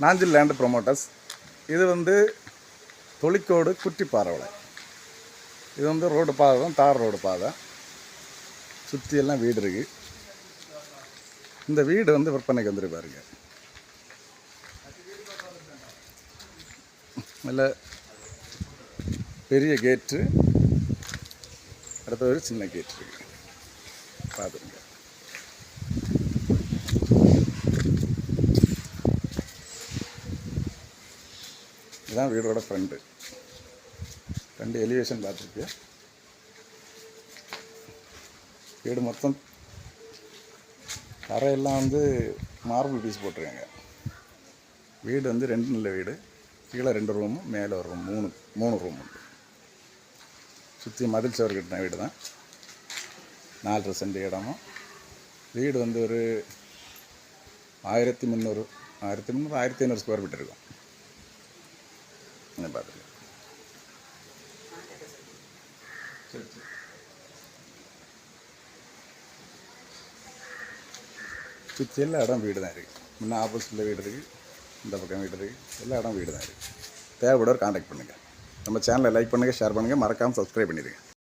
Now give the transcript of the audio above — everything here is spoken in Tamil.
Nanjil land promoters. இது வந்து தொழிக்கோடு குட்டிப்பாறை. இது வந்து ரோடு பாதை தான், தார் ரோடு பாதை. சுற்றியெல்லாம் வீடு இருக்குது. இந்த வீடு வந்து விற்பனைக்கு வந்துட்டு பாருங்க. நல்ல பெரிய கேட்டு, அடுத்த ஒரு சின்ன கேட் இருக்குது, பார்த்துருங்க. இதுதான் வீடோட ஃப்ரண்ட்டு எலிவேஷன் பார்த்துருக்கு. வீடு மொத்தம் தரையெல்லாம் வந்து மார்பிள் பீஸ் போட்டிருக்காங்க. வீடு வந்து 2 நல்ல வீடு. கீழே 2 ரூமும் மேலே ஒரு ரூம், 3 ரூம் உண்டு. சுற்றி மதில் சவர் கட்டின வீடு தான். 4 சென்ட் இடமும். வீடு வந்து ஒரு 1300 1500 ஸ்கொயர் ஃபீட் இருக்கும். என்ன பார்த்துருக்கேன். சுற்றி எல்லா இடம் வீடு தான் இருக்குது. முன்னே ஆப்போசிட்டில் வீடு இருக்குது, இந்த பக்கம் வீடு இருக்குது, எல்லா இடம் வீடு தான் இருக்குது. தேவைப்படுவர் கான்டாக்ட் பண்ணுங்கள். நம்ம சேனலை லைக் பண்ணுங்கள், ஷேர் பண்ணுங்கள், மறக்காமல் சப்ஸ்கிரைப் பண்ணிடுங்க.